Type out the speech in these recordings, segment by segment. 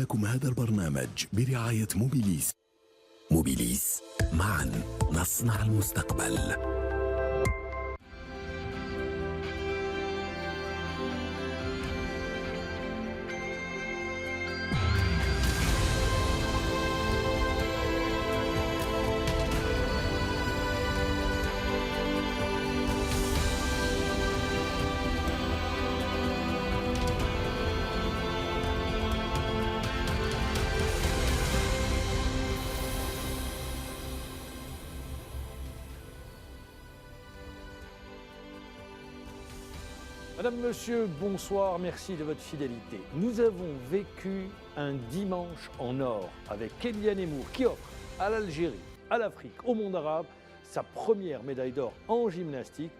لكم هذا البرنامج برعاية موبيليس. موبيليس، معا نصنع المستقبل. Madame, Monsieur, bonsoir, merci de votre fidélité. Nous avons vécu un dimanche en or avec Kélian Emmour qui offre à l'Algérie, à l'Afrique, au monde arabe sa première médaille d'or en gymnastique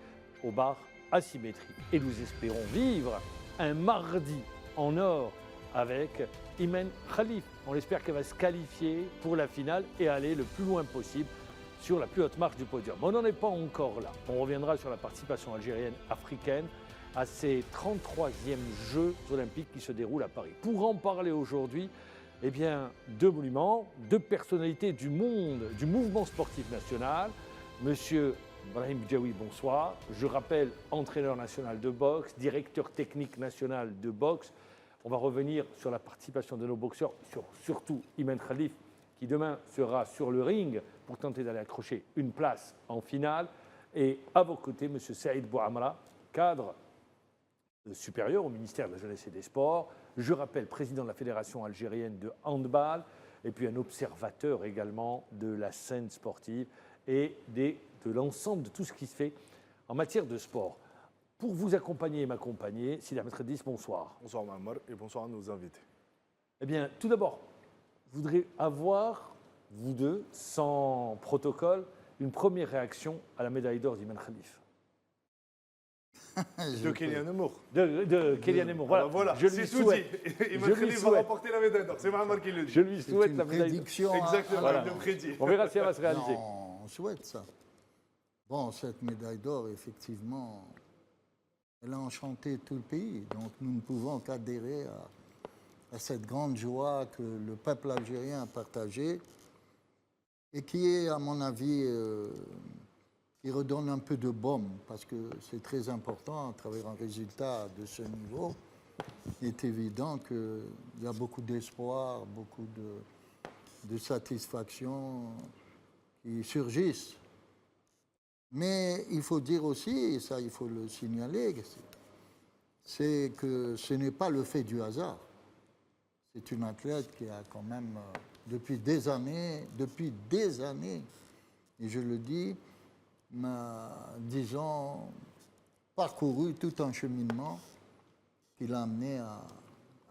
au bar asymétrique. Et nous espérons vivre un mardi en or avec Imen Khalif. On espère qu'elle va se qualifier pour la finale et aller le plus loin possible sur la plus haute marche du podium. On n'en est pas encore là. On reviendra sur la participation algérienne, africaine, à ces 33e Jeux olympiques qui se déroulent à Paris. Pour en parler aujourd'hui, eh bien, deux monuments, deux personnalités du monde, du mouvement sportif national. Monsieur Brahim Bdjaoui, bonsoir. Je rappelle, entraîneur national de boxe, directeur technique national de boxe. On va revenir sur la participation de nos boxeurs, surtout Imen Khalif, qui demain sera sur le ring pour tenter d'aller accrocher une place en finale. Et à vos côtés, monsieur Saïd Bouamra, cadre supérieur au ministère de la Jeunesse et des Sports. Je rappelle, président de la Fédération algérienne de handball, et puis un observateur également de la scène sportive et de l'ensemble de tout ce qui se fait en matière de sport. Pour vous accompagner et m'accompagner, Sidi Ahmed Khadis, bonsoir. Bonsoir Mohamed et bonsoir à nos invités. Eh bien, tout d'abord, je voudrais avoir, vous deux, sans protocole, une première réaction à la médaille d'or d'Imen Khalif. De Kélian Emmour. De Kélian Emmour. Voilà, voilà. Je lui souhaite. Imen Khalif va remporter la médaille d'or. C'est Mohamed qui le dit. Je lui souhaite la médaille d'or. Exactement, voilà. il le prédit. On verra si elle va se réaliser. Non, on souhaite ça. Bon, cette médaille d'or, effectivement, elle a enchanté tout le pays. Donc nous ne pouvons qu'adhérer à cette grande joie que le peuple algérien a partagée et qui est, à mon avis, qui redonne un peu de baume, parce que c'est très important à travers un résultat de ce niveau. Il est évident qu'il y a beaucoup d'espoir, beaucoup de satisfaction qui surgissent. Mais il faut dire aussi, et ça il faut le signaler, c'est que ce n'est pas le fait du hasard. C'est une athlète qui a quand même, depuis des années, et je le dis, disons, parcouru tout un cheminement qui l'a amené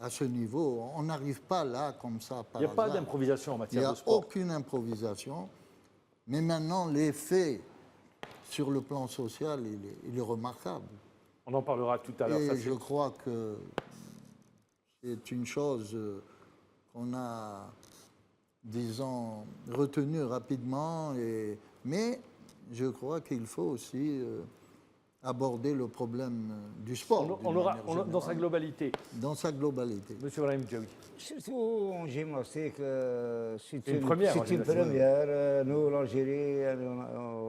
à ce niveau. On n'arrive pas là comme ça par hasard. Il n'y a pas d'improvisation en matière de sport. Il n'y a aucune improvisation. Mais maintenant, l'effet sur le plan social, il est remarquable. On en parlera tout à l'heure. Et je crois que c'est une chose qu'on a, disons, retenue rapidement. Mais je crois qu'il faut aussi aborder le problème du sport. Dans sa globalité. Dans sa globalité. Monsieur Brahim Bdjaoui. Surtout en gymnastique, c'est une première. Nous, l'Algérie.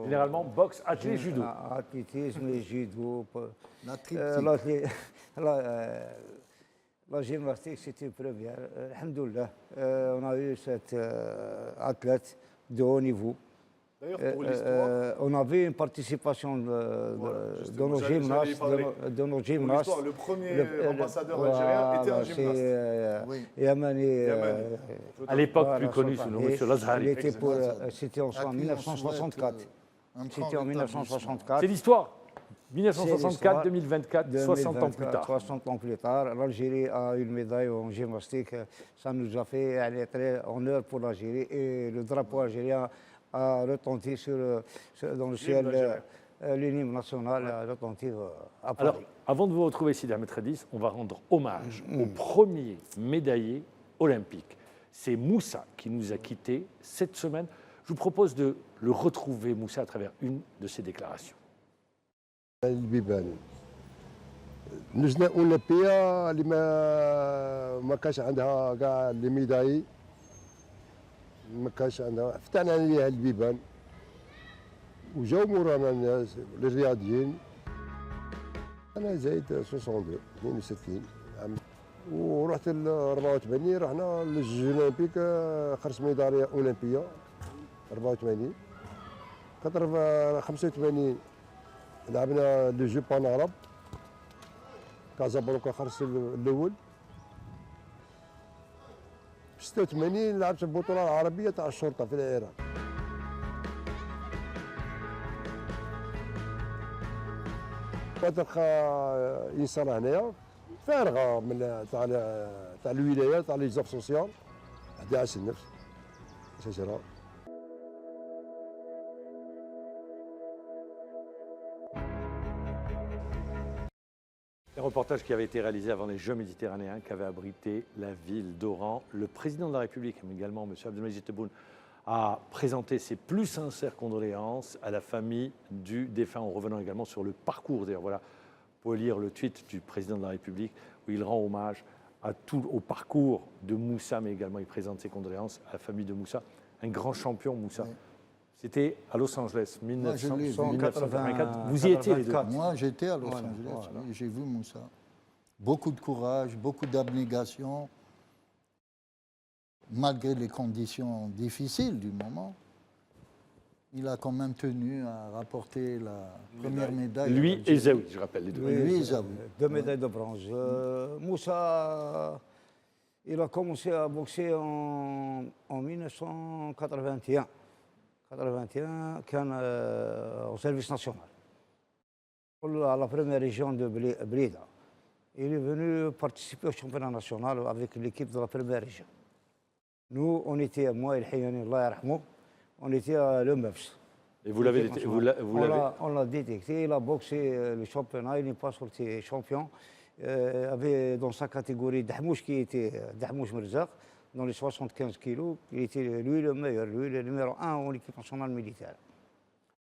Généralement, boxe, athlétisme, judo. Athlétisme et judo. La gymnastique, c'est une première. Alhamdoulilah, on a eu cette athlète de haut niveau. D'ailleurs, pour l'histoire, on avait une participation de nos gymnastes. Le premier ambassadeur algérien était un gymnaste. Yamani. À l'époque, plus connu sous le nom de Lazhari. C'était en 1964. C'était en 1964. C'est l'histoire. 1964, 2024, 60 ans plus tard. 60 ans plus tard, l'Algérie a une médaille en gymnastique. Ça nous a fait aller très honneur pour l'Algérie. Et le drapeau algérien a retenti dans le ciel, l'hymne national a retenti à Paris. Alors, avant de vous retrouver, Sidi Ahmed Khadis, on va rendre hommage au premier médaillé olympique. C'est Moussa qui nous a quittés cette semaine. Je vous propose de le retrouver, Moussa, à travers une de ses déclarations. البيبان اللجنه الاولمبيه اللي ما كانش عندها كاع لي ميداي، ما كانش عندها، فتحنا عليها البيبان وجاو مورانا الناس الرياضيين. انا زايد 62 عام، ورحت ل 84 رحنا للجوج اولمبيك، خرجت ميداليه اولمبيه 84. 85 لعبنا لو جو بان عرب كازابلانكا، خرجت الاول. 86 لعبت البطوله العربيه تاع الشرطه في العراق. تلقى انسان هنايا فارغه من تاع الولايه تاع لي زاف سوسيال، 11 النفس شجره. Un reportage qui avait été réalisé avant les Jeux méditerranéens, qui avait abrité la ville d'Oran. Le président de la République, mais également M. Abdelmajid Tebboune, a présenté ses plus sincères condoléances à la famille du défunt, en revenant également sur le parcours. D'ailleurs, voilà, vous pouvez lire le tweet du président de la République où il rend hommage au parcours de Moussa, mais également il présente ses condoléances à la famille de Moussa. Un grand champion, Moussa. Oui. C'était à Los Angeles, 1984. Vous y étiez les deux? Moi, j'étais à Los Angeles, voilà. J'ai vu Moussa. Beaucoup de courage, beaucoup d'abnégation, malgré les conditions difficiles du moment. Il a quand même tenu à rapporter la première médaille. Lui et Zaoui, je rappelle les deux. Lui et Zaoui. 2 médailles de bronze. Moussa, il a commencé à boxer en 1981. 81 كان au service national à la première région de Blida. Il est venu participer au championnat national avec l'équipe de la première région. Nous, on était, moi et le Hayani, Allah yarhamou, on était à l'EMEFS. Et vous l'avez On l'a détecté, il a boxé le championnat, il n'est pas sorti champion. Avait dans sa catégorie Dahmouch qui était Dahmouch Mirzaq. Dans les 75 kilos, il était lui le meilleur, lui le numéro 1 en équipe nationale militaire.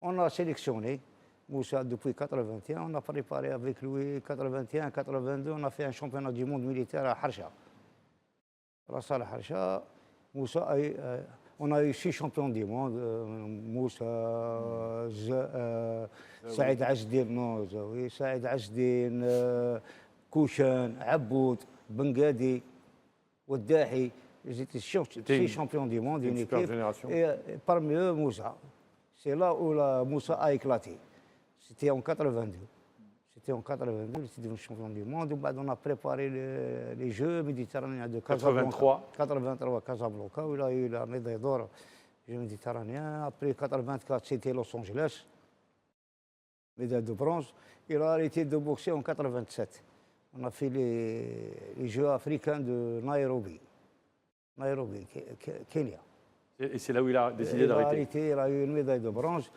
On a sélectionné Moussa depuis 81, on a préparé avec lui 81, 82, on a fait un championnat du monde militaire à Harsha. À la salle Harsha, Moussa, on a eu 6 champions du monde, Moussa, Saïd Azdin, Saïd Azdin, Kouchan, Aboud, Bengadi, Oudahi. Ils étaient 6 champions du monde, une équipe. Et parmi eux, Moussa. C'est là où Moussa a éclaté. C'était en 82. C'était en 82, il était devenu champion du monde. On a préparé les Jeux méditerranéens de Casablanca. 83 Casablanca, où il a eu la médaille d'or aux Jeux méditerranéens. Après 84, c'était Los Angeles, médaille de bronze. Il a arrêté de boxer en 87. On a fait les Jeux africains de Nairobi, Kenya. Et c'est là où il a décidé d'arrêter. Il a eu une médaille de bronze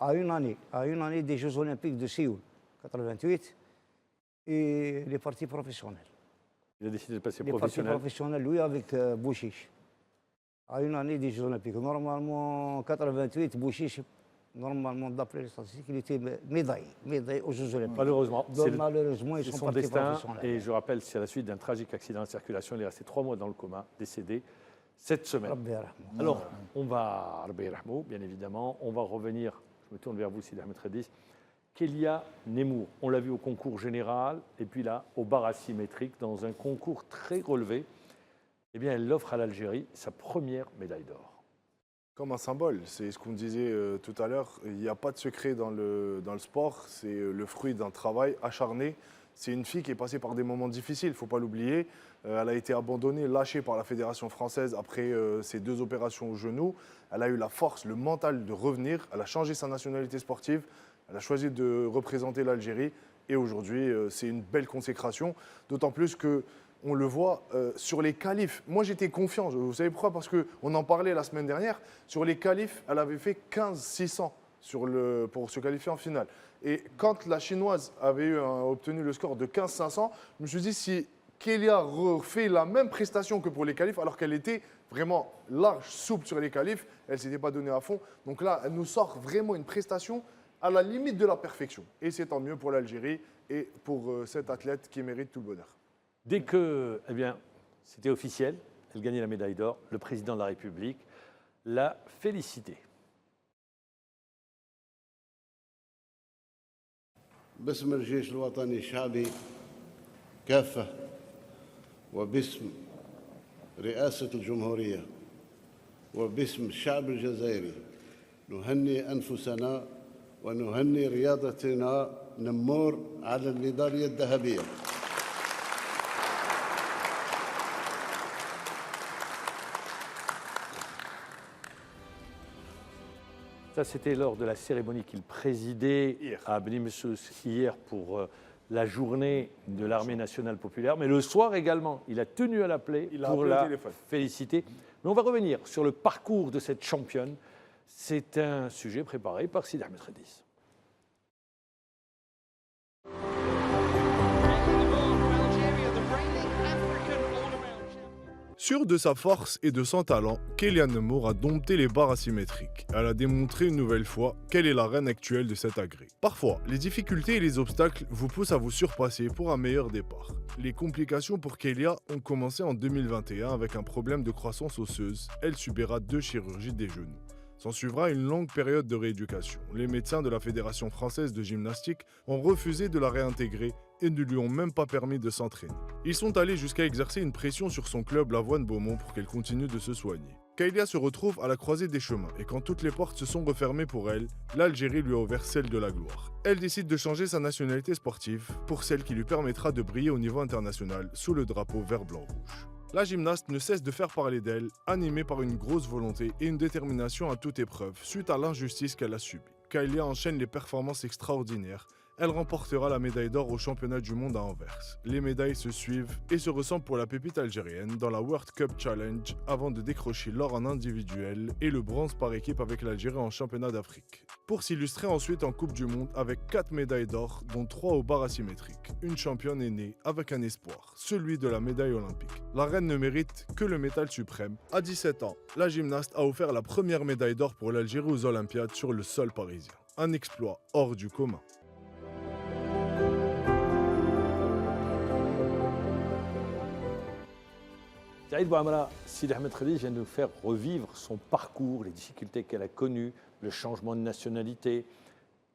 à une année des Jeux Olympiques de Séoul, 88, et il est parti professionnel. Il a décidé de passer professionnel. Il est parti professionnel, lui, avec Bouchiche. À une année des Jeux Olympiques. Normalement, en 88, Bouchiche, normalement, d'après les statistiques, il était médaillé aux Jeux Olympiques. Malheureusement, ils sont son destin. Et je rappelle, c'est à la suite d'un tragique accident de circulation. Il est resté 3 mois dans le coma, décédé cette semaine. Alors, on va, bien évidemment, on va revenir, je me tourne vers vous, Sidi Ahmed Redis, Kélia Nemour. On l'a vu au concours général, et puis là, au bar asymétrique, dans un concours très relevé. Eh bien, elle offre à l'Algérie sa première médaille d'or. Comme un symbole, c'est ce qu'on disait tout à l'heure, il n'y a pas de secret dans le sport, c'est le fruit d'un travail acharné. C'est une fille qui est passée par des moments difficiles, il ne faut pas l'oublier. Elle a été abandonnée, lâchée par la Fédération française après ses 2 opérations au genou. Elle a eu la force, le mental de revenir, elle a changé sa nationalité sportive, elle a choisi de représenter l'Algérie et aujourd'hui c'est une belle consécration, d'autant plus que on le voit sur les qualifs. Moi, j'étais confiant. Vous savez pourquoi? Parce qu'on en parlait la semaine dernière. Sur les qualifs, elle avait fait 15-600 pour se qualifier en finale. Et quand la Chinoise avait obtenu le score de 15-500, je me suis dit, si Kélia refait la même prestation que pour les qualifs, alors qu'elle était vraiment large, souple sur les qualifs, elle ne s'était pas donnée à fond. Donc là, elle nous sort vraiment une prestation à la limite de la perfection. Et c'est tant mieux pour l'Algérie et pour cet athlète qui mérite tout le bonheur. Dès que, eh bien, c'était officiel, elle gagnait la médaille d'or, le président de la République l'a félicitée. باسم الجيش الوطني الشعبي كافة وباسم رئاسة الجمهورية وباسم الشعب الجزائري نهني أنفسنا ونهني رياضتنا نمور على الميدالية الذهبية. Ça, c'était lors de la cérémonie qu'il présidait à Beni Messous hier pour la journée de l'armée nationale populaire. Mais le soir également, il a tenu à l'appeler pour la féliciter. Mais on va revenir sur le parcours de cette championne. C'est un sujet préparé par Sidi Ahmed Redis. Sûre de sa force et de son talent, Kéliane Nemour a dompté les barres asymétriques. Elle a démontré une nouvelle fois qu'elle est la reine actuelle de cet agrès. Parfois, les difficultés et les obstacles vous poussent à vous surpasser pour un meilleur départ. Les complications pour Kélia ont commencé en 2021 avec un problème de croissance osseuse. Elle subira 2 chirurgies des genoux. S'en suivra une longue période de rééducation. Les médecins de la Fédération française de gymnastique ont refusé de la réintégrer et ne lui ont même pas permis de s'entraîner. Ils sont allés jusqu'à exercer une pression sur son club Lavoine Beaumont pour qu'elle continue de se soigner. Kélia se retrouve à la croisée des chemins et quand toutes les portes se sont refermées pour elle, l'Algérie lui a ouvert celle de la gloire. Elle décide de changer sa nationalité sportive pour celle qui lui permettra de briller au niveau international sous le drapeau vert-blanc-rouge. La gymnaste ne cesse de faire parler d'elle, animée par une grosse volonté et une détermination à toute épreuve suite à l'injustice qu'elle a subie. Kélia enchaîne les performances extraordinaires. Elle remportera la médaille d'or au championnat du monde à Anvers. Les médailles se suivent et se ressemblent pour la pépite algérienne dans la World Cup Challenge avant de décrocher l'or en individuel et le bronze par équipe avec l'Algérie en championnat d'Afrique. Pour s'illustrer ensuite en Coupe du Monde avec 4 médailles d'or, dont 3 aux barres asymétriques. Une championne est née avec un espoir, celui de la médaille olympique. La reine ne mérite que le métal suprême. À 17 ans, la gymnaste a offert la première médaille d'or pour l'Algérie aux Olympiades sur le sol parisien. Un exploit hors du commun. Saïd Bouamra, Sidi Ahmed Redis vient de nous faire revivre son parcours, les difficultés qu'elle a connues, le changement de nationalité.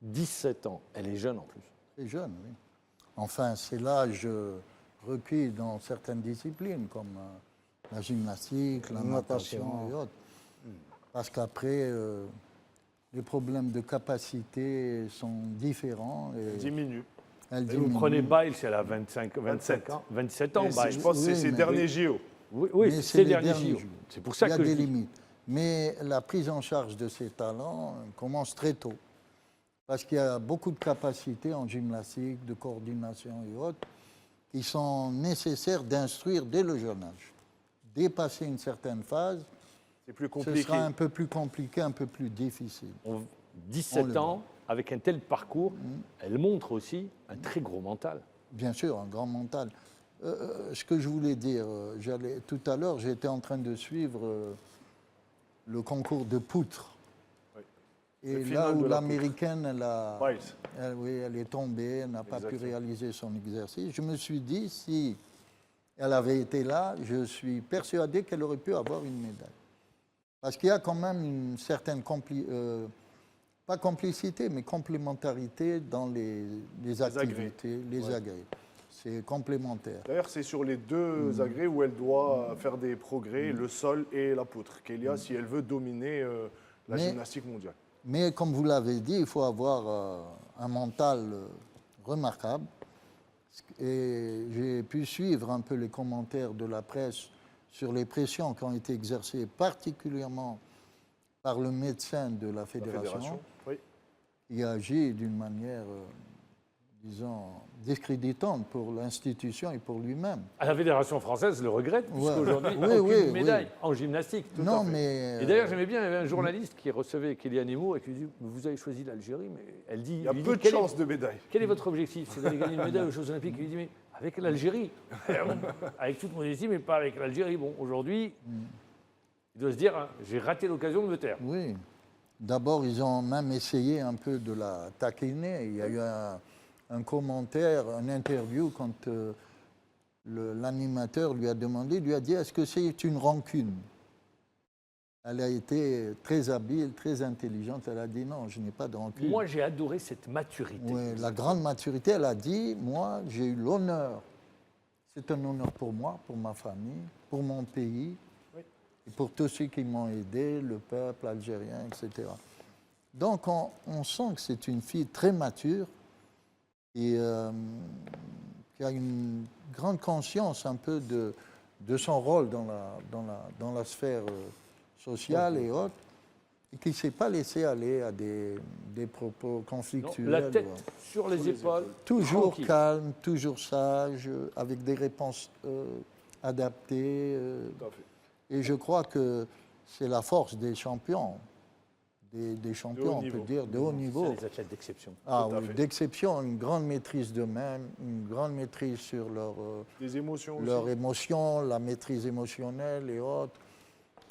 17 ans, elle est jeune en plus. C'est jeune, oui. Enfin, c'est l'âge requis dans certaines disciplines, comme la gymnastique, la natation et autres. Parce qu'après, les problèmes de capacité sont différents. Elle diminue. Vous prenez Biles, elle a 27 ans. Biles. Je pense que c'est ses derniers JO. Oui, c'est ses derniers JO. C'est pour ça Il y a que des limites. Mais la prise en charge de ces talents commence très tôt. Parce qu'il y a beaucoup de capacités en gymnastique, de coordination et autres, qui sont nécessaires d'instruire dès le jeune âge. Dépasser une certaine phase, c'est plus compliqué. Ce sera un peu plus compliqué, un peu plus difficile. 17 ans, avec un tel parcours, elle montre aussi un très gros mental. Bien sûr, un grand mental. Ce que je voulais dire, tout à l'heure, j'étais en train de suivre le concours de poutre. Oui. Et là où l'américaine, elle est tombée, elle n'a pas pu réaliser son exercice, je me suis dit, si elle avait été là, je suis persuadé qu'elle aurait pu avoir une médaille. Parce qu'il y a quand même une certaine pas complicité, mais complémentarité dans les activités, les agrès. C'est complémentaire. D'ailleurs, c'est sur les 2 agrès où elle doit faire des progrès, le sol et la poutre. Kélia, si elle veut dominer la gymnastique mondiale. Mais comme vous l'avez dit, il faut avoir un mental remarquable. Et j'ai pu suivre un peu les commentaires de la presse sur les pressions qui ont été exercées particulièrement par le médecin de la fédération. Oui. Il agit d'une manière, disons, discréditante pour l'institution et pour lui-même. La Fédération française le regrette, puisqu'aujourd'hui, il n'y a aucune médaille en gymnastique. Non, mais... Et d'ailleurs, j'aimais bien, il y avait un journaliste qui recevait Kéliane Nemour et qui lui dit « Vous avez choisi l'Algérie », mais elle dit... Il y a peu de chances de médaille. Quel est votre objectif? C'est d'aller gagner une médaille aux Jeux Olympiques. Il lui dit « Mais avec l'Algérie !» Avec toute modestie, mais pas avec l'Algérie. Bon, aujourd'hui, il doit se dire hein, « J'ai raté l'occasion de me taire ». Oui. D'abord, ils ont même essayé un peu de la taquiner. Il y a eu un un commentaire, une interview, quand l'animateur lui a demandé, lui a dit, est-ce que c'est une rancune? Elle a été très habile, très intelligente. Elle a dit, non, je n'ai pas de rancune. Moi, j'ai adoré cette maturité. Oui, la grande maturité, elle a dit, moi, j'ai eu l'honneur. C'est un honneur pour moi, pour ma famille, pour mon pays, et pour tous ceux qui m'ont aidé, le peuple algérien, etc. Donc, on sent que c'est une fille très mature et qui a une grande conscience un peu de son rôle dans la sphère sociale et autres, et qui ne s'est pas laissé aller à des propos Non, conflictuels. la tête sur les épaules. Toujours tranquille. calme, toujours sage, avec des réponses adaptées. Tout à fait. Et je crois que c'est la force des champions, des champions, on peut niveau. dire, de haut niveau. C'est des athlètes d'exception. Ah Tout à oui, fait. d'exception, une grande maîtrise d'eux-mêmes, une grande maîtrise sur Des émotions aussi. leurs émotions, la maîtrise émotionnelle et autres,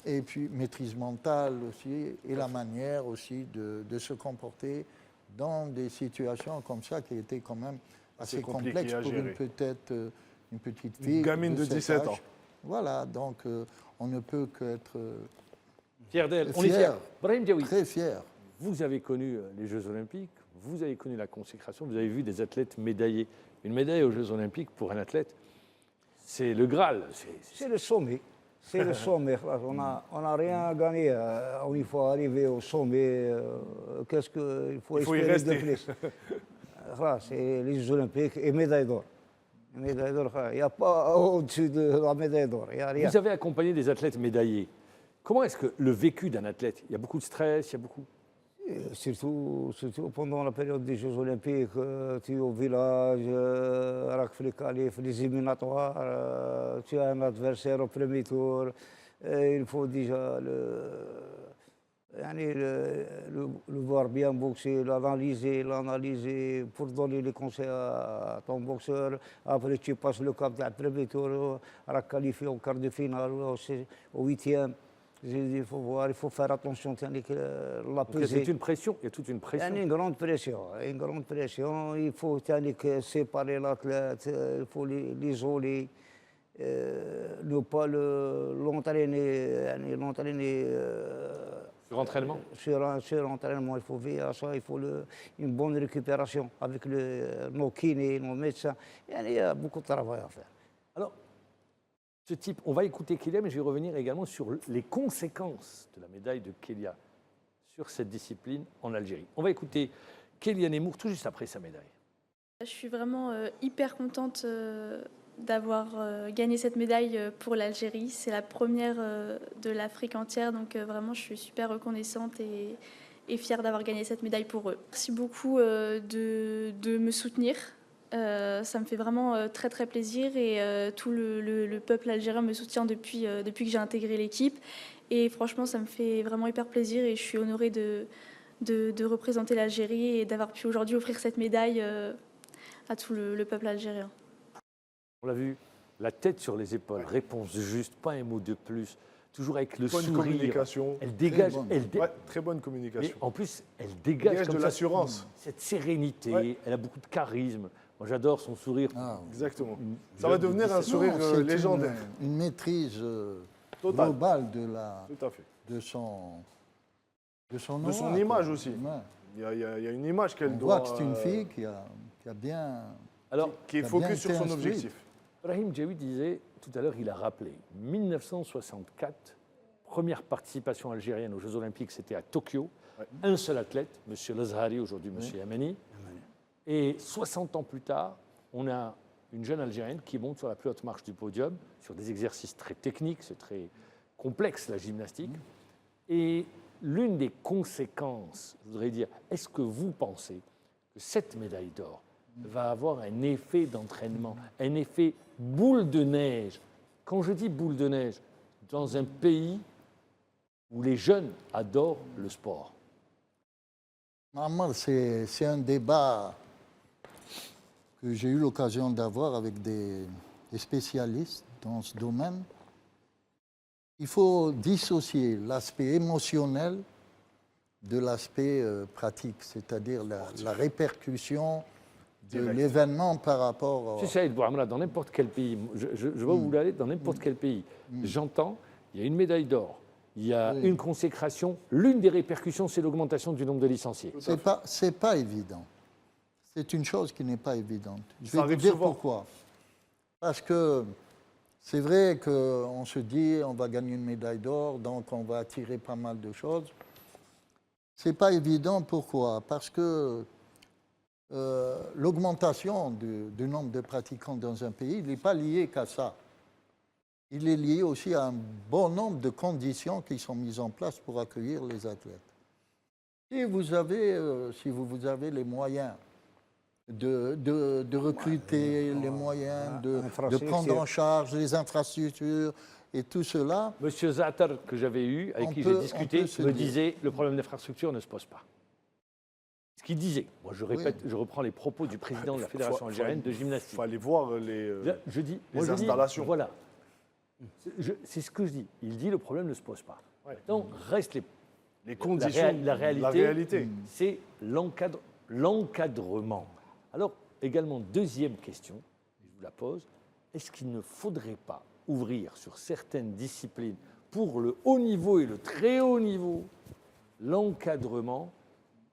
et puis maîtrise mentale aussi, et la manière aussi de se comporter dans des situations comme ça qui étaient quand même Assez assez compliquées complexes à pour gérer. une petite fille. gamine de cet 17 âge. ans. Voilà, donc on ne peut qu'être Fier d'elle. On est Fier. fiers. Brahim Diaoui, très fier. vous avez connu les Jeux Olympiques, vous avez connu la consécration, vous avez vu des athlètes médaillés. Une médaille aux Jeux Olympiques, pour un athlète, c'est le Graal. C'est le sommet. C'est le sommet. On n'a rien gagné. Il faut arriver au sommet. Qu'est-ce qu'il faut Il faut y espérer de rester. plus? Voilà, c'est les Jeux Olympiques et médaille d'or. Médaille d'or, il n'y a pas au-dessus de la médaille d'or. Il n'y a rien. Vous avez accompagné des athlètes médaillés. Comment est-ce que le vécu d'un athlète, il y a beaucoup de stress, il y a beaucoup... Et surtout pendant la période des Jeux Olympiques, tu es au village, les éliminatoires, tu as un adversaire au premier tour, il faut déjà le voir bien boxer, l'analyser pour donner les conseils à ton boxeur. Après, tu passes le cap du premier tour, à la qualifier au quart de finale, au huitième. Il faut voir, il faut faire attention, la Donc, il y a pesée. toute une pression, il y a toute une Il y a pression. une grande pression, Il faut séparer l'athlète, il faut l'isoler, ne pas l'entraîner Sur entraînement. sur l'entraînement. Il faut veiller à ça, il faut une bonne récupération avec nos kinés, nos médecins. Il y a beaucoup de travail à faire. Alors, ce type, on va écouter Kélia, mais je vais revenir également sur les conséquences de la médaille de Kélia sur cette discipline en Algérie. On va écouter Kélia Nemour tout juste après sa médaille. Je suis vraiment hyper contente d'avoir gagné cette médaille pour l'Algérie. C'est la première de l'Afrique entière, donc vraiment je suis super reconnaissante et fière d'avoir gagné cette médaille pour eux. Merci beaucoup de me soutenir. Ça me fait vraiment très très plaisir et tout le peuple algérien me soutient depuis que j'ai intégré l'équipe. Et franchement, ça me fait vraiment hyper plaisir et je suis honorée de représenter l'Algérie et d'avoir pu aujourd'hui offrir cette médaille à tout le peuple algérien. On l'a vu, la tête sur les épaules, réponse juste, pas un mot de plus, toujours avec le Bonne sourire. communication. Elle dégage, bonne. mais Très bonne communication. en plus, elle dégage, Dégage comme de ça l'assurance. cette sérénité, Ouais. elle a beaucoup de charisme. Moi, j'adore son sourire. Ah, oui. Exactement. Une Ça va jeune de devenir un 17 sourire Non, c'est légendaire. une maîtrise Total. globale Tout à fait. de son De son aura, image quoi. aussi. Ouais. Il y a une image On qu'elle voit doit... que c'est une fille qui a bien... Alors, qui est qui a bien focus sur été son instruite. objectif. Brahim Diaoui disait, tout à l'heure, il a rappelé, 1964, première participation algérienne aux Jeux Olympiques, c'était à Tokyo. Ouais. Un seul athlète, M. Lazhari, aujourd'hui M. Yamani. Et 60 ans plus tard, on a une jeune Algérienne qui monte sur la plus haute marche du podium, sur des exercices très techniques, c'est très complexe la gymnastique. Et l'une des conséquences, je voudrais dire, est-ce que vous pensez que cette médaille d'or va avoir un effet d'entraînement, un effet boule de neige? Quand je dis boule de neige, dans un pays où les jeunes adorent le sport. Maman, c'est un débat que j'ai eu l'occasion d'avoir avec des spécialistes dans ce domaine. Il faut dissocier l'aspect émotionnel de l'aspect pratique, c'est-à-dire la répercussion, Direct. l'événement par rapport Si Saïd Bouhamra, dans n'importe quel pays, je vois où vous allez, dans n'importe quel pays, j'entends, il y a une médaille d'or, il y a une consécration, l'une des répercussions, c'est l'augmentation du nombre de licenciés. C'est pas évident. C'est une chose qui n'est pas évidente. Je Ça vais vous arrive dire souvent. pourquoi. Parce que c'est vrai qu'on se dit on va gagner une médaille d'or, donc on va attirer pas mal de choses. C'est pas évident, pourquoi? Parce que l'augmentation du nombre de pratiquants dans un pays, il n'est pas lié qu'à ça. Il est lié aussi à un bon nombre de conditions qui sont mises en place pour accueillir les athlètes. Si vous avez les moyens de recruter, les moyens de prendre en charge les infrastructures et tout cela, Monsieur Zaatar, que j'avais eu, avec qui j'ai discuté, se me dire. disait le problème d'infrastructure ne se pose pas. Ce qu'il disait, moi je répète, je reprends les propos du président de la Fédération algérienne de Il gymnastique. fallait voir les installations. Voilà. C'est ce que je dis. Il dit le problème ne se pose pas. Donc reste Les conditions, la réalité. Mm. C'est l'encadrement. Alors, également, deuxième question, je vous la pose, est-ce qu'il ne faudrait pas ouvrir sur certaines disciplines pour le haut niveau et le très haut niveau l'encadrement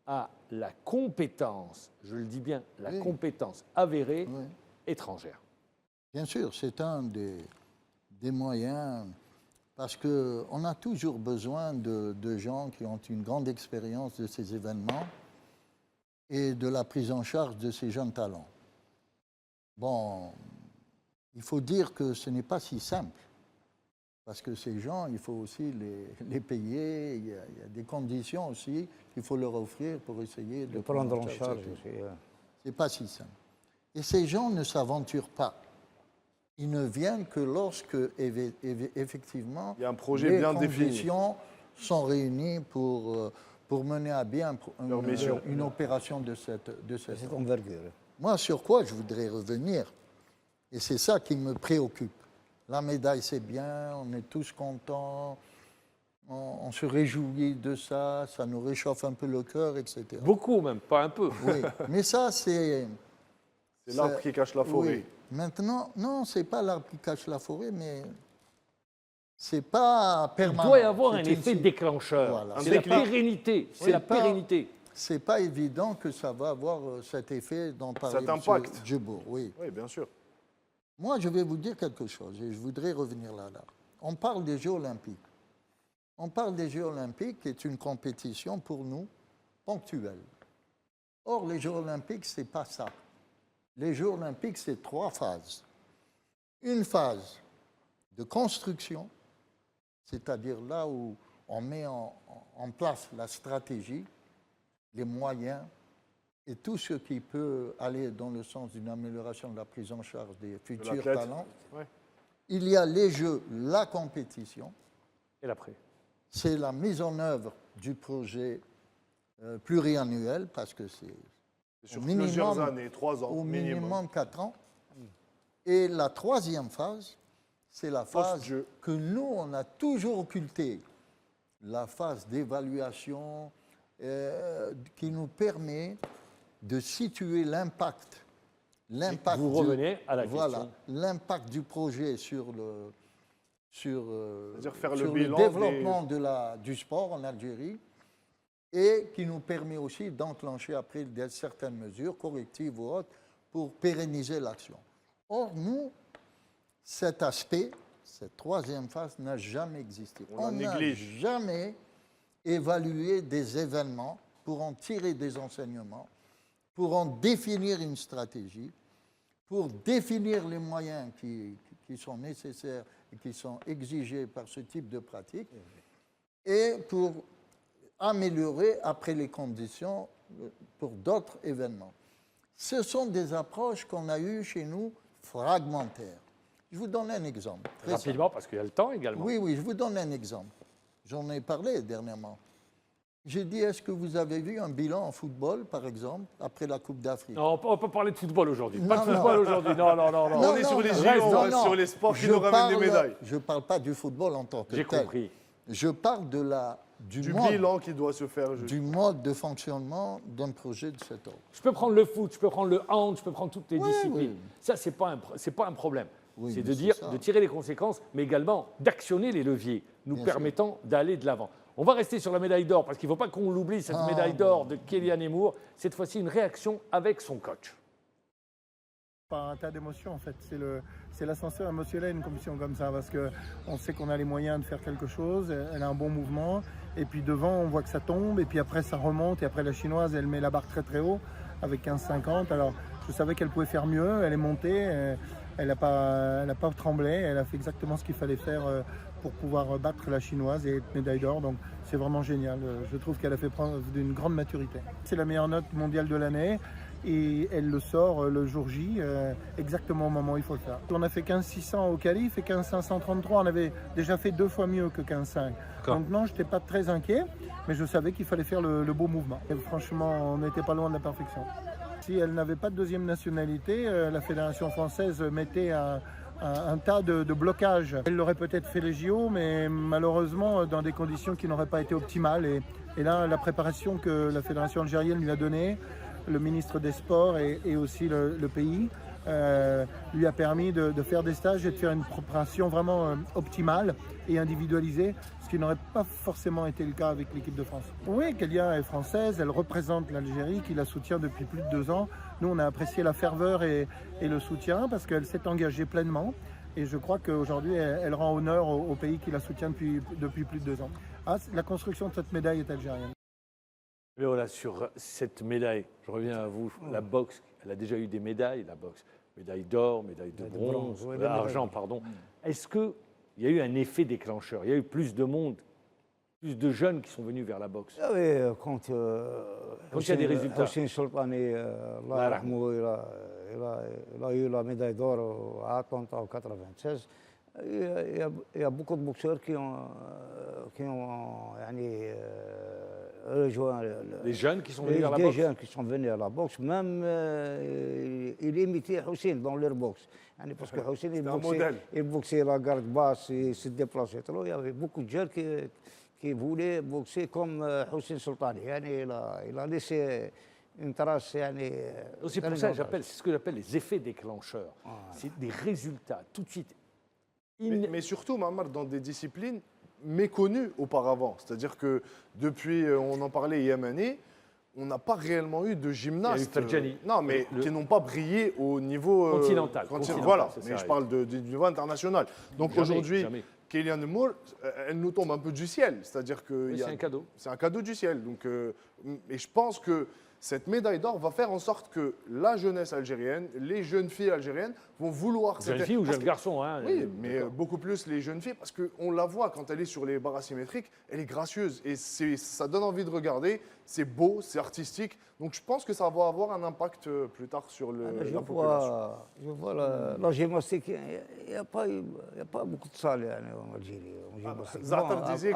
à la compétence, je le dis bien, la compétence avérée étrangère? Bien sûr, c'est un des moyens, parce qu'on a toujours besoin de gens qui ont une grande expérience de ces événements et de la prise en charge de ces jeunes talents. Bon, il faut dire que ce n'est pas si simple, parce que ces gens, il faut aussi les payer, il y a des conditions aussi qu'il faut leur offrir pour essayer de prendre en charge. C'est pas si simple. Et ces gens ne s'aventurent pas. Ils ne viennent que lorsque, effectivement, il y a un projet les bien conditions sont réunies pour mener à bien une opération de cette envergure. Moi, sur quoi je voudrais revenir, et c'est ça qui me préoccupe. La médaille, c'est bien, on est tous contents, on se réjouit de ça, ça nous réchauffe un peu le cœur, etc. Beaucoup même, pas un peu. Oui, mais ça, c'est... C'est l'arbre qui cache la forêt. Oui. Maintenant, non, c'est pas l'arbre qui cache la forêt, mais c'est pas permanent. Il doit y avoir un C'est effet une- déclencheur. Voilà. C'est la pérennité. C'est Oui, la pérennité. C'est pas évident que ça va avoir cet effet dont parlait Cet M. impact. Djibour, oui. Oui, bien sûr. Moi, je vais vous dire quelque chose et je voudrais revenir là. On parle des Jeux Olympiques. On parle des Jeux Olympiques qui est une compétition pour nous ponctuelle. Or, les Jeux Olympiques, c'est pas ça. Les Jeux Olympiques, c'est 3 phases. Une phase de construction, c'est-à-dire là où on met en place la stratégie, les moyens et tout ce qui peut aller dans le sens d'une amélioration de la prise en charge des futurs l'athlète. talents. Ouais. Il y a les Jeux, la compétition, Et l'après. c'est la mise en œuvre du projet pluriannuel, parce que c'est Sur au plusieurs minimum, années, 3 ans au minimum. minimum 4 ans. Et la troisième phase, c'est la phase Post-jeu. que nous, on a toujours occultée, la phase d'évaluation qui nous permet de situer l'impact. Vous revenez à la Voilà, question. l'impact du projet sur C'est-à-dire faire sur le bilan développement du sport en Algérie et qui nous permet aussi d'enclencher après certaines mesures correctives ou autres pour pérenniser l'action. Or, nous, cet aspect, cette troisième phase n'a jamais existé. On la n'a néglige. jamais évalué des événements pour en tirer des enseignements, pour en définir une stratégie, pour définir les moyens qui sont nécessaires et qui sont exigés par ce type de pratique, et pour améliorer après les conditions pour d'autres événements. Ce sont des approches qu'on a eues chez nous fragmentaires. Je vous donne un exemple. très simple. Rapidement, parce qu'il y a le temps également. Oui, je vous donne un exemple. J'en ai parlé dernièrement. J'ai dit, est-ce que vous avez vu un bilan en football, par exemple, après la Coupe d'Afrique? Non, on peut parler de football aujourd'hui. Pas de Non, football aujourd'hui. Non. On est sur les JO, sur les sports qui nous ramènent des médailles. Je ne parle pas du football en tant que J'ai tel. compris. Je parle Du bilan qui doit se faire. du mode de fonctionnement d'un projet de cet ordre. Je peux prendre le foot, je peux prendre le hand, je peux prendre toutes les Oui, disciplines. oui. Ça, c'est pas un problème. Oui, c'est mais de c'est dire, ça. de tirer les conséquences, mais également d'actionner les leviers, nous Bien permettant d'aller de l'avant. On va rester sur la médaille d'or, parce qu'il ne faut pas qu'on l'oublie, cette Ah, médaille d'or de Kélian Emour. Cette fois-ci, une réaction avec son coach. Pas un tas d'émotions en fait, c'est l'ascenseur émotionnel une compétition comme ça parce qu'on sait qu'on a les moyens de faire quelque chose, elle a un bon mouvement et puis devant on voit que ça tombe et puis après ça remonte et après la chinoise elle met la barre très très haut avec 15,50. Alors je savais qu'elle pouvait faire mieux, elle est montée, elle n'a pas tremblé, elle a fait exactement ce qu'il fallait faire pour pouvoir battre la chinoise et être médaille d'or, donc c'est vraiment génial. Je trouve qu'elle a fait preuve d'une grande maturité. C'est la meilleure note mondiale de l'année. Et elle le sort le jour J, exactement au moment où il faut le faire. On a fait 15,600 au qualif et 15,533. On avait déjà fait 2 fois mieux que 15,5. Donc non, je n'étais pas très inquiet, mais je savais qu'il fallait faire le beau mouvement. Et franchement, on n'était pas loin de la perfection. Si elle n'avait pas de deuxième nationalité, la Fédération française mettait un tas de blocages. Elle l'aurait peut-être fait les JO, mais malheureusement dans des conditions qui n'auraient pas été optimales. Et là, la préparation que la Fédération algérienne lui a donnée, le ministre des Sports et aussi le pays, lui a permis de faire des stages et de faire une préparation vraiment optimale et individualisée, ce qui n'aurait pas forcément été le cas avec l'équipe de France. Oui, Kélia est française, elle représente l'Algérie qui la soutient depuis plus de 2 ans. Nous, on a apprécié la ferveur et le soutien parce qu'elle s'est engagée pleinement. Et je crois qu'aujourd'hui, elle rend honneur au pays qui la soutient depuis plus de 2 ans. La construction de cette médaille est algérienne. Mais voilà, sur cette médaille, je reviens à vous, la boxe, elle a déjà eu des médailles, la boxe. Médaille d'or, médaille de bronze, oui, d'argent, pardon. Est-ce qu'il y a eu un effet déclencheur? Il y a eu plus de monde, plus de jeunes qui sont venus vers la boxe? Ah oui, quand il y a des résultats. Hossein Soltani, Allah yarhamou, il a eu la médaille d'or à Atlanta en 1996. Il y a beaucoup de boxeurs qui ont rejoint les jeunes qui sont venus vers la boxe. boxe. Les jeunes qui sont venus à la boxe, même il imitait Hossein dans leur boxe. Parce que Hossein, il boxait la garde basse, il se déplaçait trop. Il y avait beaucoup de jeunes qui voulaient boxer comme Hossein Soltani. Il a laissé une trace. C'est pour ça que c'est ce que j'appelle les effets déclencheurs. C'est des résultats tout de suite. Mais surtout, Mamar, dans des disciplines méconnues auparavant. C'est-à-dire que depuis, on en parlait Yémeni, on n'a pas réellement eu de gymnastes qui n'ont pas brillé au niveau continental. Voilà, mais je parle du niveau international. Donc aujourd'hui, Kélian Emour, elle nous tombe un peu du ciel. C'est-à-dire que c'est un cadeau. C'est un cadeau du ciel. Donc, et je pense que cette médaille d'or va faire en sorte que la jeunesse algérienne, les jeunes filles algériennes vont vouloir... Jeunes filles ou jeunes garçons, hein. Oui, mais beaucoup plus les jeunes filles, parce qu'on la voit quand elle est sur les barres asymétriques, elle est gracieuse et ça donne envie de regarder, c'est beau, c'est artistique. Donc je pense que ça va avoir un impact plus tard sur la population. Je vois la gymnastique, il n'y a pas beaucoup de salles en Algérie. Zatar disait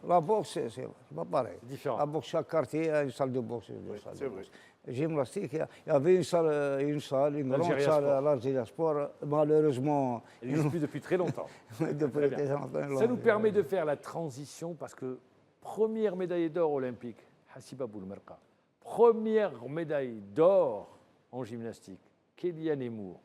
la boxe, c'est pas pareil. Différent. La boxe, chaque quartier a une salle de boxe. C'est vrai. Gymnastique, il y avait une grande salle à l'Algérie Sport. Malheureusement, elle n'existe plus depuis très longtemps. Ça nous permet de faire la transition parce que première médaille d'or olympique, Hassiba Boumerka. Première médaille d'or en gymnastique, Kélian Emour.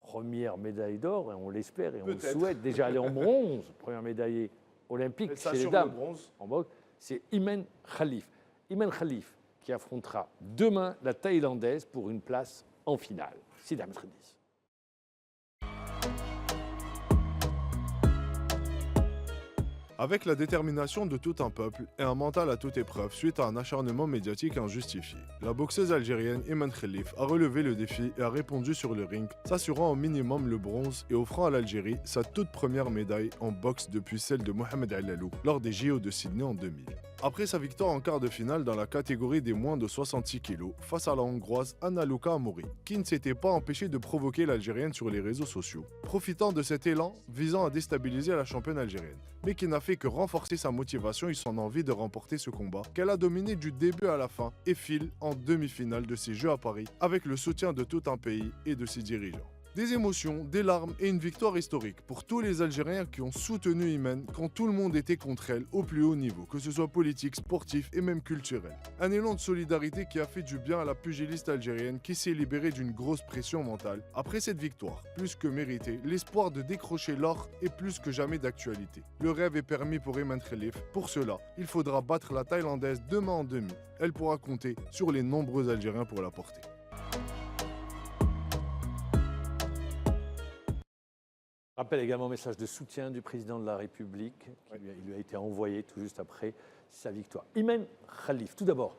Première médaille d'or, et on l'espère et on le souhaite déjà aller en bronze. Première médaillée olympique chez les dames en boxe, c'est Imen Khalif. Imen Khalif qui affrontera demain la Thaïlandaise pour une place en finale. Sidam Khedis. Avec la détermination de tout un peuple et un mental à toute épreuve suite à un acharnement médiatique injustifié, la boxeuse algérienne Imen Khalif a relevé le défi et a répondu sur le ring, s'assurant au minimum le bronze et offrant à l'Algérie sa toute première médaille en boxe depuis celle de Mohamed Alalou lors des JO de Sydney en 2000. Après sa victoire en quart de finale dans la catégorie des moins de 66 kg face à la Hongroise Anna Luca Amouri, qui ne s'était pas empêchée de provoquer l'Algérienne sur les réseaux sociaux, profitant de cet élan visant à déstabiliser la championne algérienne, mais qui n'a fait que renforcer sa motivation et son envie de remporter ce combat, qu'elle a dominé du début à la fin et file en demi-finale de ces Jeux à Paris avec le soutien de tout un pays et de ses dirigeants. Des émotions, des larmes et une victoire historique pour tous les Algériens qui ont soutenu Imen quand tout le monde était contre elle au plus haut niveau, que ce soit politique, sportif et même culturel. Un élan de solidarité qui a fait du bien à la pugiliste algérienne qui s'est libérée d'une grosse pression mentale. Après cette victoire, plus que méritée, l'espoir de décrocher l'or est plus que jamais d'actualité. Le rêve est permis pour Imen Khelif. Pour cela, il faudra battre la Thaïlandaise demain en demi. Elle pourra compter sur les nombreux Algériens pour la porter. Je rappelle également un message de soutien du président de la République qui lui a été envoyé tout juste après sa victoire. Imen Khelif, tout d'abord,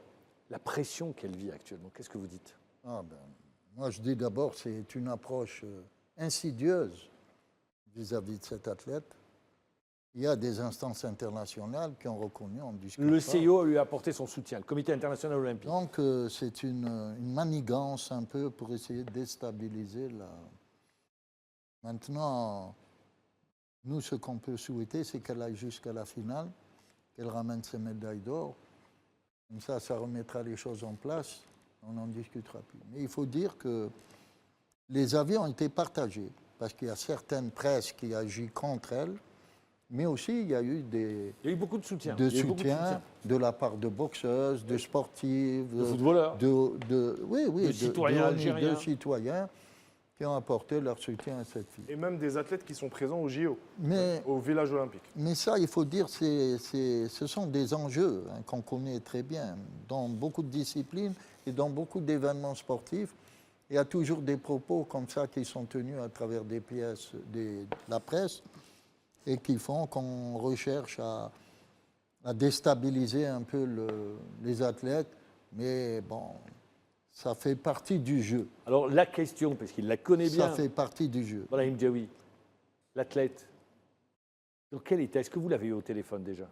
la pression qu'elle vit actuellement, qu'est-ce que vous dites? Moi, je dis d'abord c'est une approche insidieuse vis-à-vis de cet athlète. Il y a des instances internationales qui ont reconnu, on discute Le pas. CIO lui a apporté son soutien, le Comité international olympique. Donc, c'est une manigance un peu pour essayer de déstabiliser la... Maintenant, nous, ce qu'on peut souhaiter, c'est qu'elle aille jusqu'à la finale, qu'elle ramène ses médailles d'or. Comme ça remettra les choses en place. On n'en discutera plus. Mais il faut dire que les avis ont été partagés, parce qu'il y a certaines presses qui agissent contre elle, mais aussi il y a eu Il y a eu beaucoup de soutien. De la part de boxeuses, de sportives, de footballeurs, de citoyens algériens. De citoyens qui ont apporté leur soutien à cette fille. Et même des athlètes qui sont présents au JO, Mais, au village olympique. Mais ça, il faut dire, ce sont des enjeux qu'on connaît très bien. Dans beaucoup de disciplines et dans beaucoup d'événements sportifs, il y a toujours des propos comme ça qui sont tenus à travers des pièces de la presse et qui font qu'on recherche à déstabiliser un peu les athlètes. Mais bon, ça fait partie du jeu. Alors la question, parce qu'il la connaît bien. Ça fait partie du jeu. Brahim Djaoui, l'athlète, dans quel état? Est-ce que vous l'avez eu au téléphone déjà?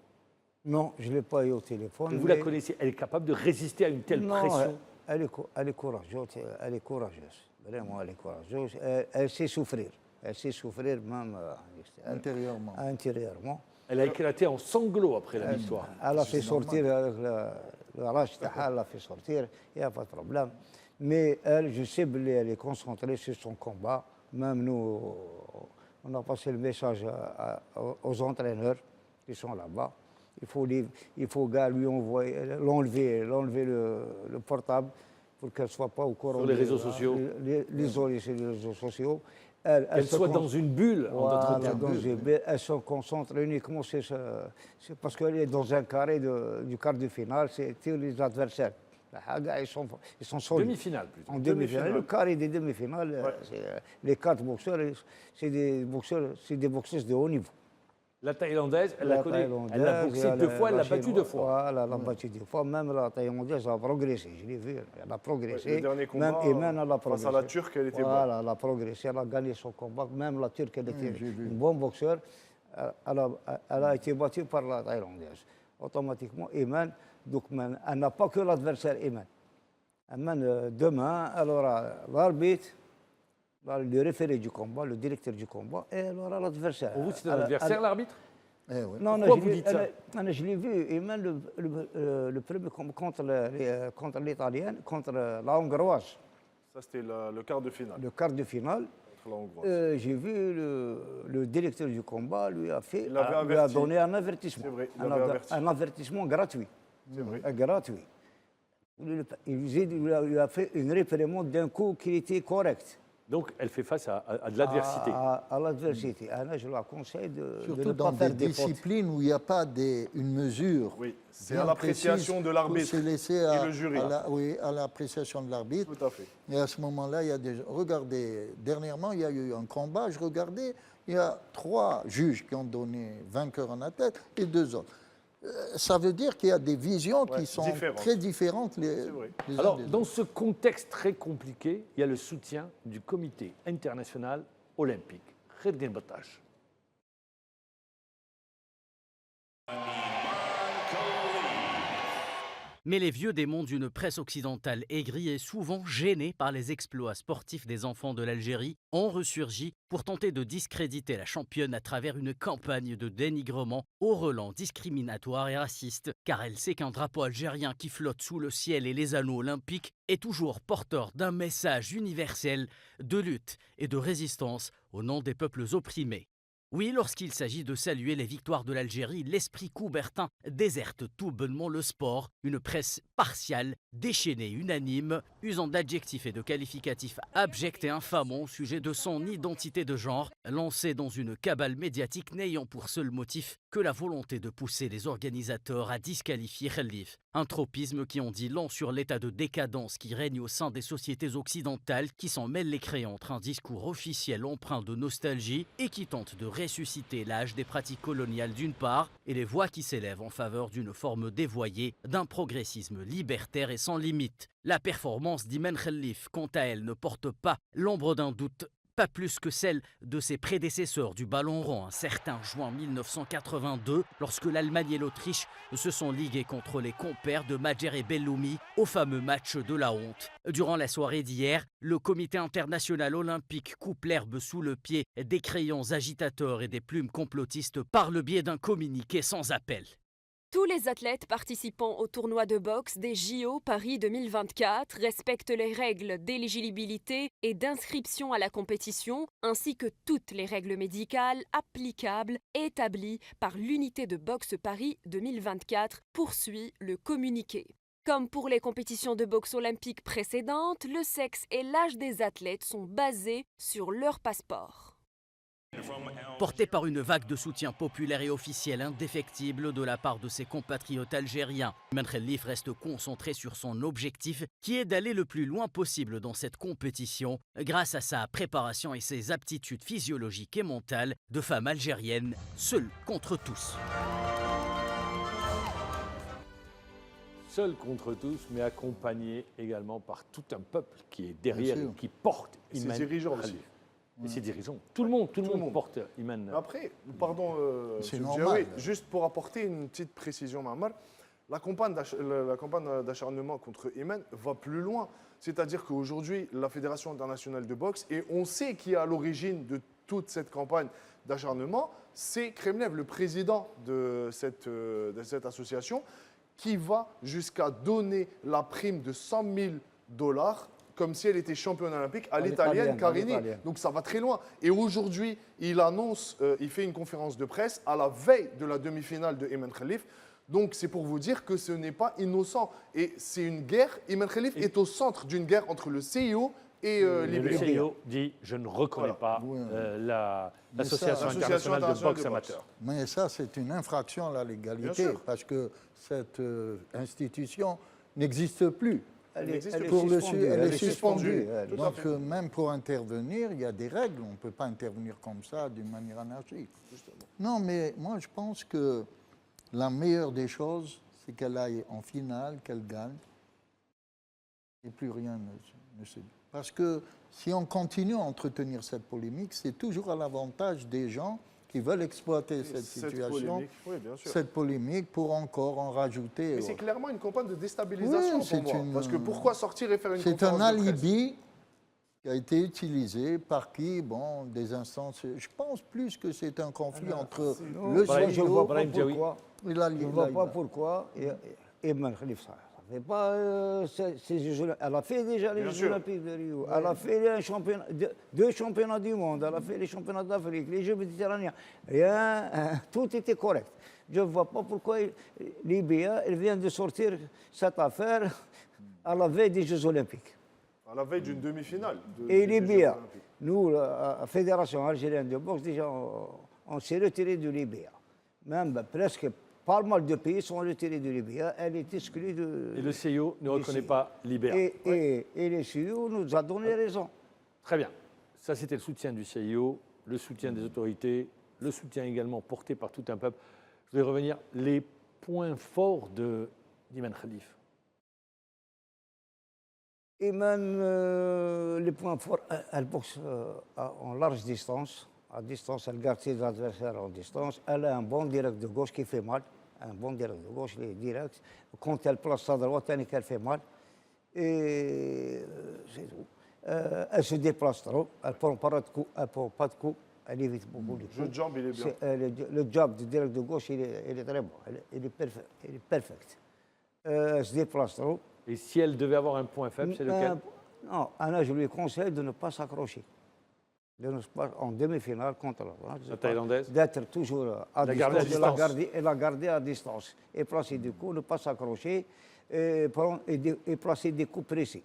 Non, je ne l'ai pas eu au téléphone. Vous la connaissez? Elle est capable de résister à une telle pression? Elle est courageuse. Elle est courageuse. Vraiment, elle est courageuse. Elle sait souffrir. Elle sait souffrir même intérieurement. Elle a éclaté en sanglots après la victoire. Elle a fait sortir le rage, elle l'a fait sortir, il n'y a pas de problème. Mais elle, je sais qu'elle est concentrée sur son combat. Même nous, on a passé le message aux entraîneurs qui sont là-bas. Il faut lui envoyer, l'enlever le portable pour qu'elle ne soit pas au courant. Sur les réseaux sociaux. L'isoler sur les réseaux sociaux. Elle soit dans une bulle. Elle se concentre uniquement c'est parce qu'elle est dans un carré du quart de finale, c'est tous les adversaires. Ils sont solides. Demi-finale plutôt. En demi-finale. Le carré des demi-finales, les 4 boxeurs, c'est des boxeuses de haut niveau. La Thaïlandaise, elle l'a boxé 2 fois, elle l'a battue 2 fois. Voilà, elle l'a battue 2 fois. Même la Thaïlandaise a progressé, je l'ai vu. Elle a progressé. Le dernier combat, elle a progressé. face à la Turque, elle était bonne. Voilà, elle a progressé, elle a gagné son combat. Même la Turque, elle était une bonne boxeur. Elle a été battue par la Thaïlandaise. Automatiquement, Imen, donc elle n'a pas que l'adversaire Imen. Imen, demain, elle aura l'arbitre, le référé du combat, le directeur du combat, et elle aura l'adversaire. Pour vous, c'est un adversaire, l'arbitre? Non, pourquoi vous dites ça? Je l'ai vu, Imen, le premier combat contre l'Italienne, contre la Hongroise. Ça, c'était le quart de finale. Le quart de finale. J'ai vu le directeur du combat lui a donné un avertissement. C'est vrai, un avertissement gratuit. C'est vrai. Gratuit. Il lui a fait une réprimande d'un coup qui était correct. Donc, elle fait face à de l'adversité. À l'adversité. Je la conseille de surtout ne pas dans faire des des fautes. disciplines où il n'y a pas une mesure. Oui, c'est à l'appréciation de l'arbitre et le jury. À l'appréciation de l'arbitre. Tout à fait. Et à ce moment-là, il y a regardez, dernièrement, il y a eu un combat, je regardais, il y a 3 juges qui ont donné vainqueur en tête et 2 autres. Ça veut dire qu'il y a des visions qui sont très différentes les Alors, dans ce contexte très compliqué, il y a le soutien du Comité international olympique. Kherdin Battash. Mais les vieux démons d'une presse occidentale aigrie et souvent gênée par les exploits sportifs des enfants de l'Algérie ont ressurgi pour tenter de discréditer la championne à travers une campagne de dénigrement au relent discriminatoire et raciste, car elle sait qu'un drapeau algérien qui flotte sous le ciel et les anneaux olympiques est toujours porteur d'un message universel de lutte et de résistance au nom des peuples opprimés. Oui, lorsqu'il s'agit de saluer les victoires de l'Algérie, l'esprit coubertin déserte tout bonnement le sport, une presse partiale, déchaînée, unanime, usant d'adjectifs et de qualificatifs abjects et infamants au sujet de son identité de genre, lancée dans une cabale médiatique n'ayant pour seul motif que la volonté de pousser les organisateurs à disqualifier Khelif. Un tropisme qui en dit long sur l'état de décadence qui règne au sein des sociétés occidentales qui s'en mêlent les crayons entre un discours officiel empreint de nostalgie et qui tente de ressusciter l'âge des pratiques coloniales d'une part et les voix qui s'élèvent en faveur d'une forme dévoyée d'un progressisme libertaire et sans limite. La performance d'Imen Khelif, quant à elle, ne porte pas l'ombre d'un doute, pas plus que celle de ses prédécesseurs du ballon rond un certain juin 1982, lorsque l'Allemagne et l'Autriche se sont ligués contre les compères de Madjer et Belloumi au fameux match de la honte. Durant la soirée d'hier, le comité international olympique coupe l'herbe sous le pied des crayons agitateurs et des plumes complotistes par le biais d'un communiqué sans appel. Tous les athlètes participant au tournoi de boxe des JO Paris 2024 respectent les règles d'éligibilité et d'inscription à la compétition, ainsi que toutes les règles médicales applicables établies par l'unité de boxe Paris 2024, poursuit le communiqué. Comme pour les compétitions de boxe olympiques précédentes, le sexe et l'âge des athlètes sont basés sur leur passeport. Porté par une vague de soutien populaire et officiel indéfectible de la part de ses compatriotes algériens, Imen Khelif reste concentré sur son objectif qui est d'aller le plus loin possible dans cette compétition grâce à sa préparation et ses aptitudes physiologiques et mentales de femme algérienne, seule contre tous. Seul contre tous, mais accompagné également par tout un peuple qui est derrière et qui porte Imen Ses dirigeants aussi. Et ses dirigeants. Tout le monde porte Imen. Après, pardon, c'est Monsieur normal. Djaoui, juste pour apporter une petite précision, Mamar, la campagne d'acharnement contre Imen va plus loin. C'est-à-dire qu'aujourd'hui, la Fédération internationale de boxe, et on sait qui est à l'origine de toute cette campagne d'acharnement, c'est Kremlev, le président de cette association, qui va jusqu'à donner la prime de $100 000 comme si elle était championne olympique à l'italienne Carini. Donc ça va très loin. Et aujourd'hui, il annonce, il fait une conférence de presse à la veille de la demi-finale de Imen Khelif. Donc c'est pour vous dire que ce n'est pas innocent. Et c'est une guerre. Imen Khelif est au centre d'une guerre entre le CIO et le CIO dit « je ne reconnais pas l'Association internationale de boxe amateur ». Mais ça, c'est une infraction à la légalité, parce que cette institution n'existe plus. Elle est suspendue. Donc même pour intervenir, il y a des règles. On ne peut pas intervenir comme ça d'une manière anarchique. Non, mais moi je pense que la meilleure des choses, c'est qu'elle aille en finale, qu'elle gagne. Et plus rien ne se dit. Parce que si on continue à entretenir cette polémique, c'est toujours à l'avantage des gens qui veulent exploiter cette situation, cette polémique, pour encore en rajouter. Mais c'est clairement une campagne de déstabilisation pour moi. Parce que pourquoi sortir et faire une conférence de presse ? C'est un alibi qui a été utilisé par qui, bon, des instances. Je pense plus que c'est un conflit entre le CIO je ne vois pas pourquoi. Et la Je ne vois pas pourquoi. Imen Khelif, ça fait pas. Elle a fait déjà les Jeux Olympiques de Rio. Elle a fait deux championnats du monde. Elle a fait les championnats d'Afrique, les Jeux méditerranéens. Tout était correct. Je ne vois pas pourquoi l'IBA vient de sortir cette affaire à la veille des Jeux Olympiques. À la veille d'une demi-finale. Et l'IBA, nous, la Fédération algérienne de boxe, déjà, on s'est retiré de l'IBA. Même presque. Pas mal de pays sont retirés de l'IBA, elle est exclue de... Et le CIO ne reconnaît pas l'IBA. Et le CIO nous a donné raison. Très bien. Ça, c'était le soutien du CIO, le soutien des autorités, le soutien également porté par tout un peuple. Je vais revenir. Les points forts d'Imen Khelif. Imen, les points forts, elle boxe en large distance. À distance, elle garde ses adversaires en distance. Elle a un bon direct de gauche qui fait mal. un bon direct de gauche, il est direct. Quand elle place à droite, elle fait mal. Et c'est tout. Elle se déplace trop, elle ne prend pas de coup, elle prend pas de coup, elle évite beaucoup de coups. Le jeu de jambes, il est bien. Le job du direct de gauche, il est très bon, il est parfait. Elle se déplace trop. Et si elle devait avoir un point faible, c'est lequel? Non, Anna, je lui conseille de ne pas s'accrocher. En demi-finale contre la Thaïlandaise, d'être toujours à distance, de la garder à distance. Et placer des coups, ne pas s'accrocher, et placer des coups précis.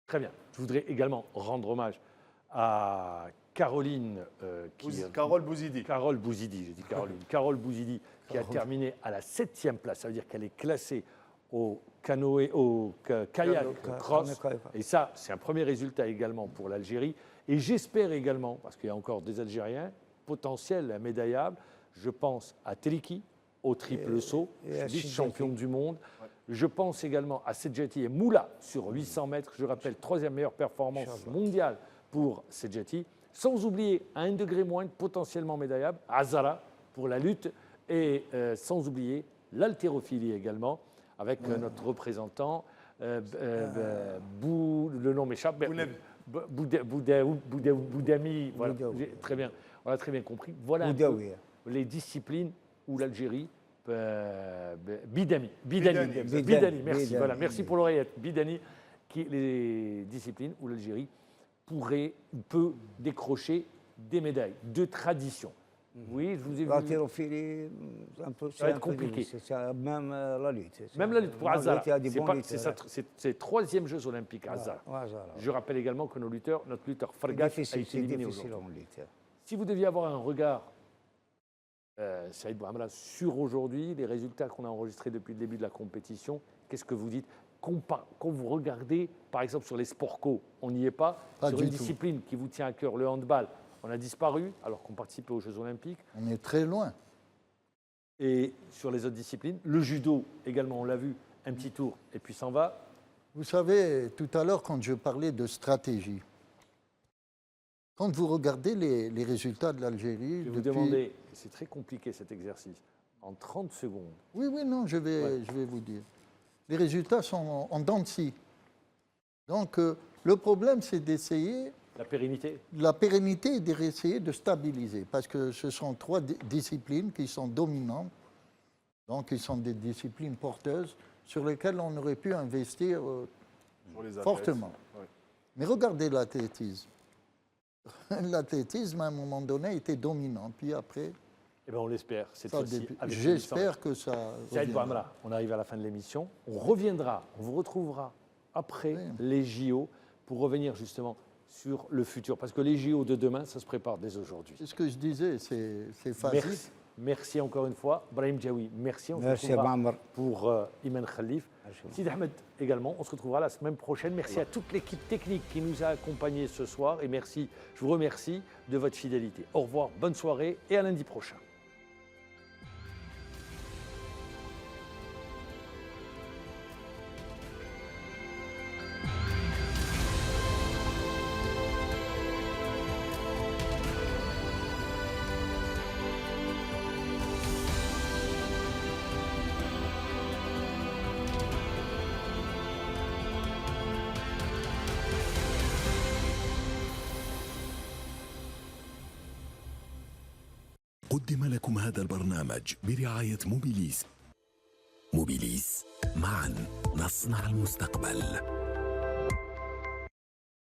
Très bien. Je voudrais également rendre hommage à Caroline. Carole Bouzidi. Carole Bouzidi, j'ai dit Caroline. Carole Bouzidi, qui a terminé à la 7e place. Ça veut dire qu'elle est classée au canoë, au kayak cross. Et ça, c'est un premier résultat également pour l'Algérie. Et j'espère également, parce qu'il y a encore des Algériens potentiels, médaillables, je pense à Teliki, au triple saut, vice-champion du monde. Ouais. Je pense également à Sedjati et Moula sur 800 mètres. Je rappelle, 3e meilleure performance mondiale pour Sedjati. Sans oublier, à 1 degré moins, potentiellement médaillable, Azara pour la lutte. Et sans oublier l'haltérophilie également, avec notre représentant, le nom m'échappe. Boudami, voilà, très bien, on a très bien compris. Voilà les disciplines où l'Algérie, Bidani, merci, voilà, merci pour l'oreillette, Bidani, les disciplines où l'Algérie peut décrocher des médailles de tradition. Oui, je vous ai vu. L'haltérophilie, ça va être compliqué. Même la lutte. Même la lutte pour Azara. C'est 3e Jeux Olympiques à Azara. Je rappelle également que notre lutteur Fargat a été éliminé aujourd'hui. Si vous deviez avoir un regard, Saïd Bouhamra, sur aujourd'hui, les résultats qu'on a enregistrés depuis le début de la compétition, qu'est-ce que vous dites quand vous regardez, par exemple, sur les sports co, on n'y est pas. Sur une discipline qui vous tient à cœur, le handball, on a disparu alors qu'on participait aux Jeux Olympiques. On est très loin. Et sur les autres disciplines, le judo également, on l'a vu, un petit tour et puis s'en va. Vous savez, tout à l'heure, quand je parlais de stratégie, quand vous regardez les résultats de l'Algérie... Je vais vous demander, c'est très compliqué cet exercice, en 30 secondes. Oui, non, je vais vous dire. Les résultats sont en dents de scie. Donc, le problème, c'est d'essayer... La pérennité. La pérennité et d'essayer de stabiliser, parce que ce sont 3 disciplines qui sont dominantes, donc qui sont des disciplines porteuses sur lesquelles on aurait pu investir fortement. Ouais. Mais regardez l'athlétisme. L'athlétisme, à un moment donné, était dominant, puis après... Eh bien, on l'espère, cette fois-ci. J'espère que ça Saïd Bouhamra, on arrive à la fin de l'émission. On reviendra, on vous retrouvera après les JO pour revenir justement sur le futur. Parce que les JO de demain, ça se prépare dès aujourd'hui. C'est ce que je disais, c'est facile. Merci encore une fois. Brahim Djaoui, merci. On se retrouvera pour Iman Khalif. Sid Ahmed également. On se retrouvera la semaine prochaine. Merci à toute l'équipe technique qui nous a accompagnés ce soir. Et merci, je vous remercie de votre fidélité. Au revoir, bonne soirée et à lundi prochain. قدم لكم هذا البرنامج برعاية موبيليس. موبيليس، معا نصنع المستقبل.